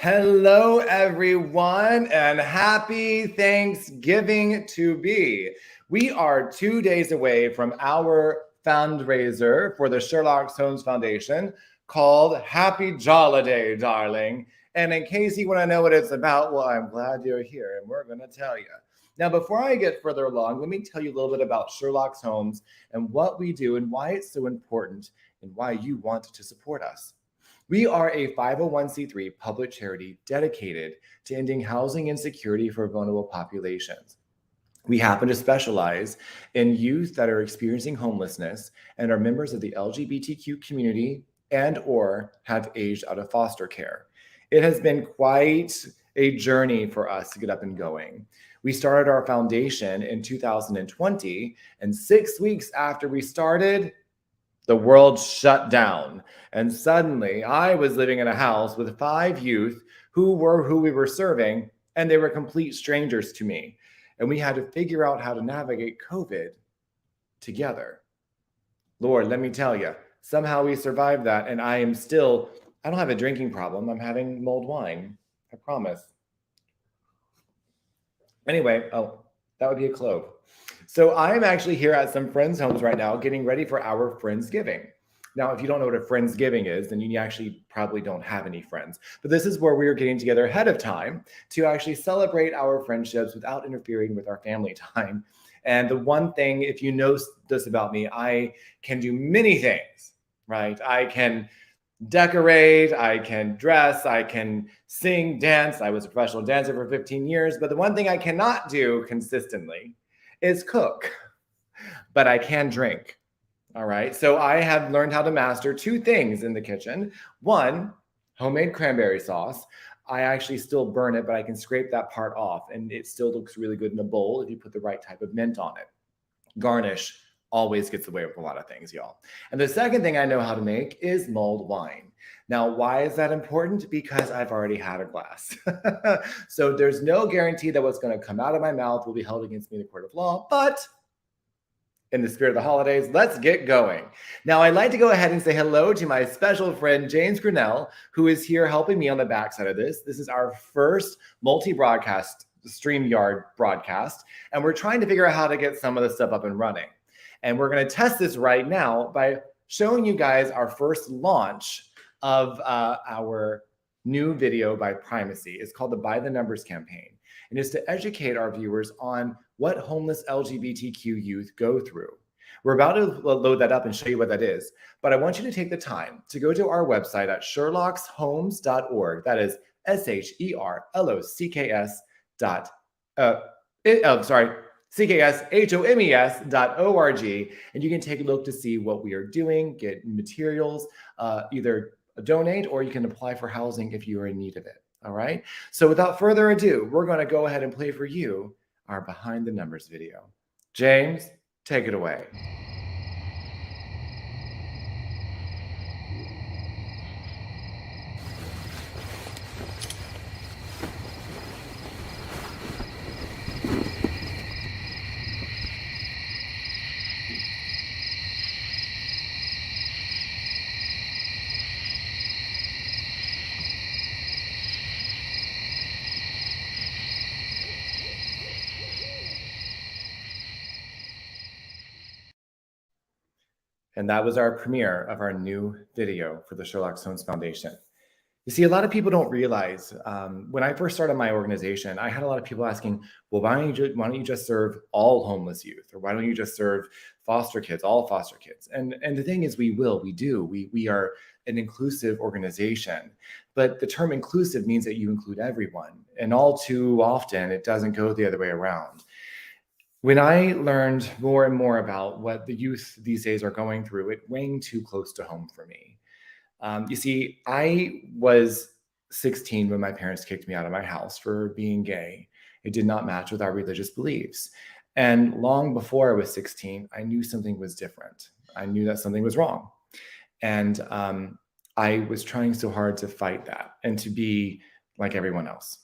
Hello, everyone, and happy Thanksgiving to be. We are 2 days away from our fundraiser for the Sherlock Holmes Foundation called Happy Joliday, darling. And in case you want to know what it's about, well, I'm glad you're here, and we're going to tell you. Now, before I get further along, let me tell you a little bit about Sherlock Holmes and what we do and why it's so important and why you want to support us. We are a 501c3 public charity dedicated to ending housing insecurity for vulnerable populations. We happen to specialize in youth that are experiencing homelessness and are members of the LGBTQ community and or have aged out of foster care. It has been quite a journey for us to get up and going. We started our foundation in 2020, and 6 weeks after we started, the world shut down. And suddenly I was living in a house with 5 youth who we were serving, and they were complete strangers to me. And we had to figure out how to navigate COVID together. Lord, let me tell you, somehow we survived that. And I don't have a drinking problem. I'm having mulled wine. I promise. Anyway, that would be a clove. So I'm actually here at some friends' homes right now getting ready for our Friendsgiving. Now, if you don't know what a Friendsgiving is, then you actually probably don't have any friends. But this is where we are getting together ahead of time to actually celebrate our friendships without interfering with our family time. And the one thing, if you know this about me, I can do many things, right? I can decorate, I can dress, I can sing, dance. I was a professional dancer for 15 years, but the one thing I cannot do consistently is cook, but I can drink. All right. So I have learned how to master 2 things in the kitchen. One, homemade cranberry sauce. I actually still burn it, but I can scrape that part off and it still looks really good in a bowl if you put the right type of mint on it. Garnish always gets away with a lot of things, y'all. And the second thing I know how to make is mulled wine. Now, why is that important? Because I've already had a glass. So there's no guarantee that what's going to come out of my mouth will be held against me in the court of law, but in the spirit of the holidays, let's get going. Now, I'd like to go ahead and say hello to my special friend, James Grinnell, who is here helping me on the backside of this. This is our first multi-broadcast StreamYard broadcast, and we're trying to figure out how to get some of the stuff up and running. And we're going to test this right now by showing you guys our first launch of our new video by Primacy. It's called the By the Numbers campaign. And it's to educate our viewers on what homeless LGBTQ youth go through. We're about to load that up and show you what that is. But I want you to take the time to go to our website at sherlockshomes.org. That is CKSHOMES.org, and you can take a look to see what we are doing, get materials, either donate, or you can apply for housing if you are in need of it. All right. So without further ado, we're going to go ahead and play for you our Behind the Numbers video. James, take it away. And that was our premiere of our new video for the Sherlock Holmes Foundation. You see, a lot of people don't realize, when I first started my organization, I had a lot of people asking, well, why don't you just serve all homeless youth? Or why don't you just serve foster kids, all foster kids? And the thing is, we do. We are an inclusive organization. But the term inclusive means that you include everyone. And all too often, it doesn't go the other way around. When I learned more and more about what the youth these days are going through, it rang too close to home for me. You see, I was 16 when my parents kicked me out of my house for being gay. It did not match with our religious beliefs. And long before I was 16, I knew something was different. I knew that something was wrong. And I was trying so hard to fight that and to be like everyone else.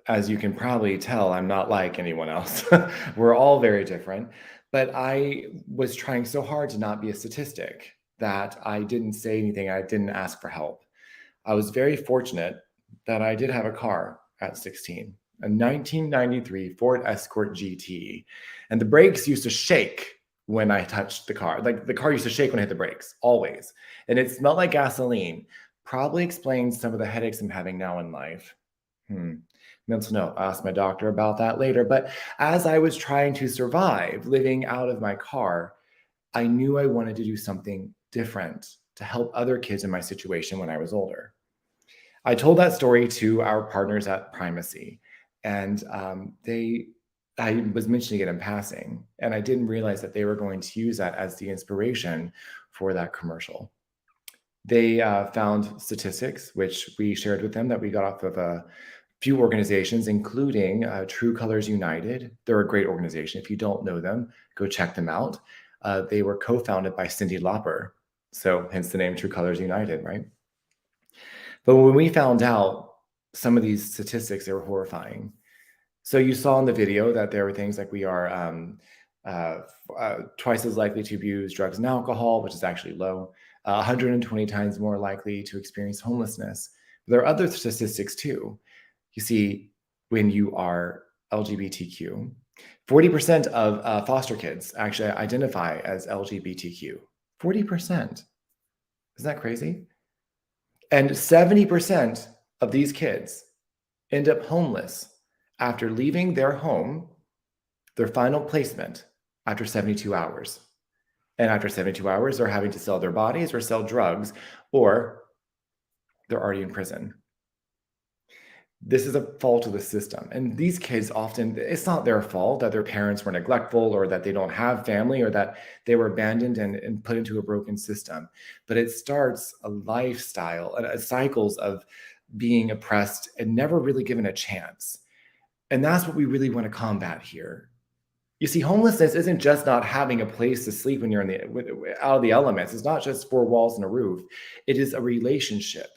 As you can probably tell, I'm not like anyone else. We're all very different. But I was trying so hard to not be a statistic that I didn't say anything. I didn't ask for help. I was very fortunate that I did have a car at 16, a 1993 Ford Escort GT. And the brakes used to shake when I touched the car. Like the car used to shake when I hit the brakes, always. And it smelled like gasoline. Probably explains some of the headaches I'm having now in life. Mental note, I'll ask my doctor about that later. But as I was trying to survive living out of my car, I knew I wanted to do something different to help other kids in my situation when I was older. I told that story to our partners at Primacy, and I was mentioning it in passing, and I didn't realize that they were going to use that as the inspiration for that commercial. They found statistics, which we shared with them that we got off of a few organizations, including True Colors United. They're a great organization. If you don't know them, go check them out. They were co-founded by Cyndi Lauper, so hence the name True Colors United, right? But when we found out some of these statistics, they were horrifying. So you saw in the video that there were things like we are twice as likely to abuse drugs and alcohol, which is actually low, 120 times more likely to experience homelessness. But there are other statistics too. You see, when you are LGBTQ, 40% of foster kids actually identify as LGBTQ. 40%. Isn't that crazy? And 70% of these kids end up homeless after leaving their home, their final placement, after 72 hours. And after 72 hours, they're having to sell their bodies or sell drugs, or they're already in prison. This is a fault of the system. And these kids often, it's not their fault that their parents were neglectful or that they don't have family or that they were abandoned and put into a broken system. But it starts a lifestyle, cycles of being oppressed and never really given a chance. And that's what we really want to combat here. You see, homelessness isn't just not having a place to sleep when you're out of the elements. It's not just four walls and a roof. It is a relationship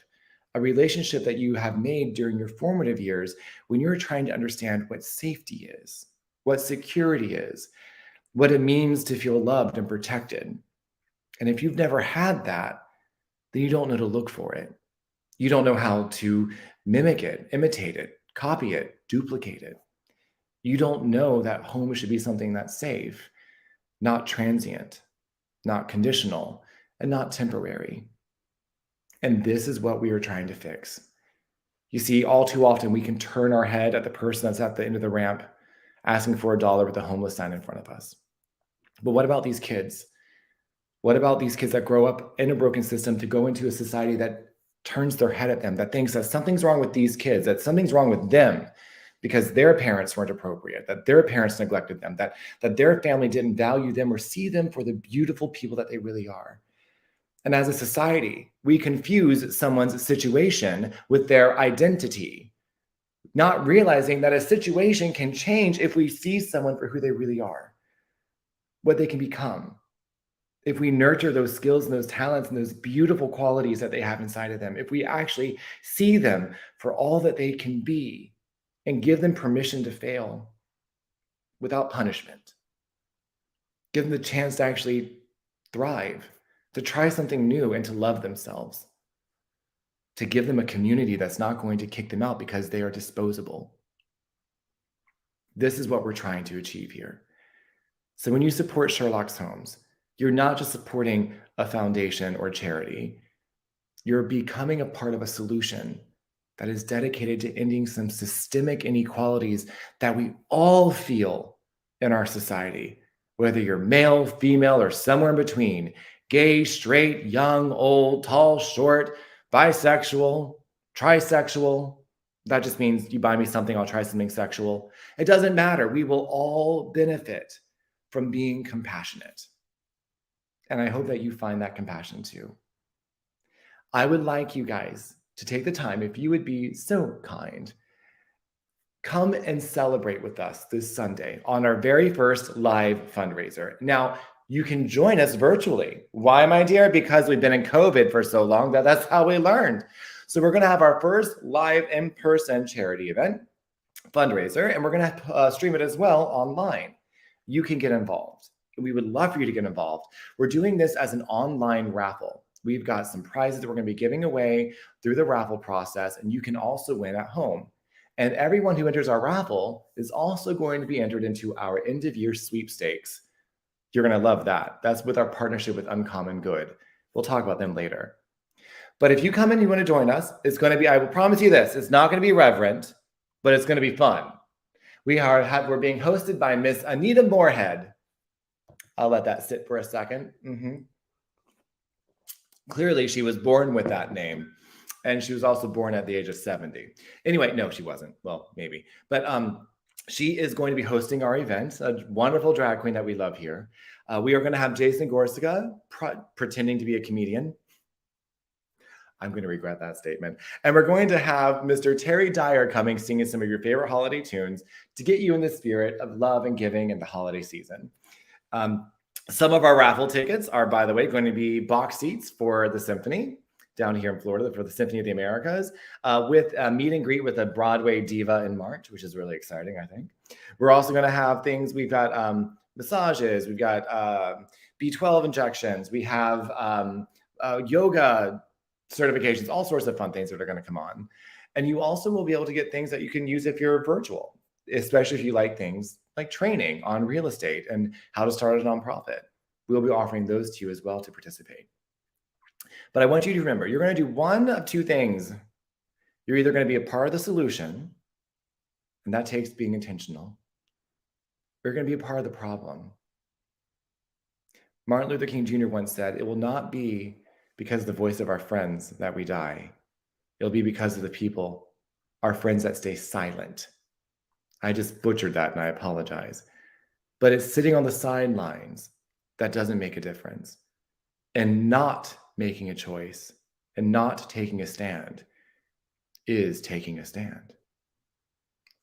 that you have made during your formative years when you're trying to understand what safety is, what security is, what it means to feel loved and protected. And if you've never had that, then you don't know to look for it. You don't know how to mimic it, imitate it, copy it, duplicate it. You don't know that home should be something that's safe, not transient, not conditional, and not temporary. And this is what we are trying to fix. You see, all too often we can turn our head at the person that's at the end of the ramp asking for $1 with a homeless sign in front of us. But what about these kids? What about these kids that grow up in a broken system to go into a society that turns their head at them, that thinks that something's wrong with these kids, that something's wrong with them because their parents weren't appropriate, that their parents neglected them, that their family didn't value them or see them for the beautiful people that they really are? And as a society, we confuse someone's situation with their identity, not realizing that a situation can change if we see someone for who they really are, what they can become. If we nurture those skills and those talents and those beautiful qualities that they have inside of them, if we actually see them for all that they can be and give them permission to fail without punishment, give them the chance to actually thrive, to try something new and to love themselves, to give them a community that's not going to kick them out because they are disposable. This is what we're trying to achieve here. So when you support Sherlock's Homes, you're not just supporting a foundation or charity. You're becoming a part of a solution that is dedicated to ending some systemic inequalities that we all feel in our society, whether you're male, female, or somewhere in between. Gay, straight, young, old, tall, short, bisexual, trisexual. That just means you buy me something, I'll try something sexual. It doesn't matter. We will all benefit from being compassionate. And I hope that you find that compassion too. I would like you guys to take the time, if you would be so kind, come and celebrate with us this Sunday on our very first live fundraiser. Now, you can join us virtually. Why, my dear? Because we've been in COVID for so long that that's how we learned. So we're going to have our first live in-person charity event, fundraiser, and we're going to stream it as well online. You can get involved. We would love for you to get involved. We're doing this as an online raffle. we've got some prizes that we're going to be giving away through the raffle process, and you can also win at home. And everyone who enters our raffle is also going to be entered into our end of year sweepstakes. You're going to love that. That's with our partnership with Uncommon Good. We'll talk about them later. But if you come in and you want to join us, it's going to be, I will promise you this, it's not going to be reverent, but it's going to be fun. We're being hosted by Miss Anita Moorhead. I'll let that sit for a second. Clearly, she was born with that name. And she was also born at the age of 70. Anyway, no, she wasn't. Well, maybe. But she is going to be hosting our event, a wonderful drag queen that we love here. We are going to have Jason Gorsica pretending to be a comedian. I'm going to regret that statement. And we're going to have Mr. Terry Dyer coming, singing some of your favorite holiday tunes to get you in the spirit of love and giving in the holiday season. Some of our raffle tickets are, by the way, going to be box seats for the symphony down here in Florida for the Symphony of the Americas, with a meet and greet with a Broadway diva in March, which is really exciting, I think. We're also going to have things, we've got massages, we've got B12 injections, we have yoga certifications, all sorts of fun things that are going to come on. And you also will be able to get things that you can use if you're virtual, especially if you like things like training on real estate and how to start a nonprofit. We'll be offering those to you as well to participate. But I want you to remember, you're going to do one of two things. You're either going to be a part of the solution, and that takes being intentional, or you're going to be a part of the problem. Martin Luther King Jr. once said, "It will not be because of the voice of our friends that we die. It'll be because of the people, our friends that stay silent." I just butchered that and I apologize. But it's sitting on the sidelines that doesn't make a difference. And not making a choice and not taking a stand is taking a stand.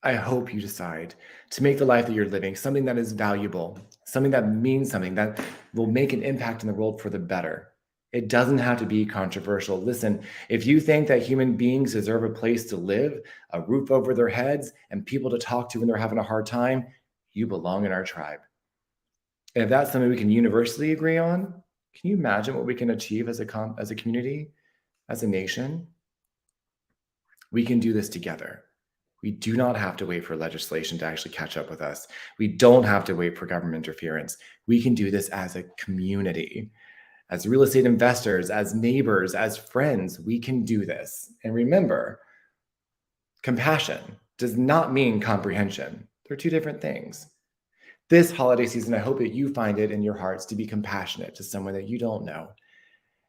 I hope you decide to make the life that you're living something that is valuable, something that means something, that will make an impact in the world for the better. It doesn't have to be controversial. Listen, if you think that human beings deserve a place to live, a roof over their heads, and people to talk to when they're having a hard time, you belong in our tribe. And if that's something we can universally agree on, can you imagine what we can achieve as a community, as a nation? We can do this together. We do not have to wait for legislation to actually catch up with us. We don't have to wait for government interference. We can do this as a community. As real estate investors, as neighbors, as friends, we can do this. And remember, compassion does not mean comprehension. They're two different things. This holiday season, I hope that you find it in your hearts to be compassionate to someone that you don't know.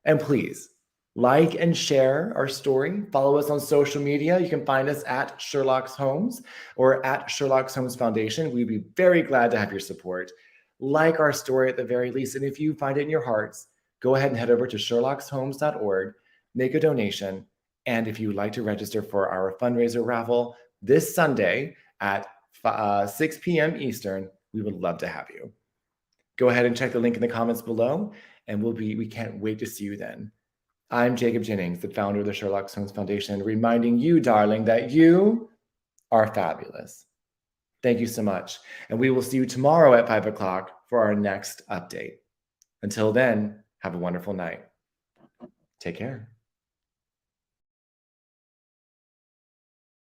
And please, like and share our story. Follow us on social media. You can find us at Sherlock's Homes or at Sherlock's Homes Foundation. We'd be very glad to have your support. Like our story at the very least. And if you find it in your hearts, go ahead and head over to sherlockshomes.org, make a donation. And if you would like to register for our fundraiser raffle this Sunday at 6 p.m. Eastern, we would love to have you. Go ahead and check the link in the comments below, and we can't wait to see you then. I'm Jacob Jennings, the founder of the Sherlock Holmes Foundation, reminding you, darling, that you are fabulous. Thank you so much. And we will see you tomorrow at 5 o'clock for our next update. Until then, have a wonderful night. Take care.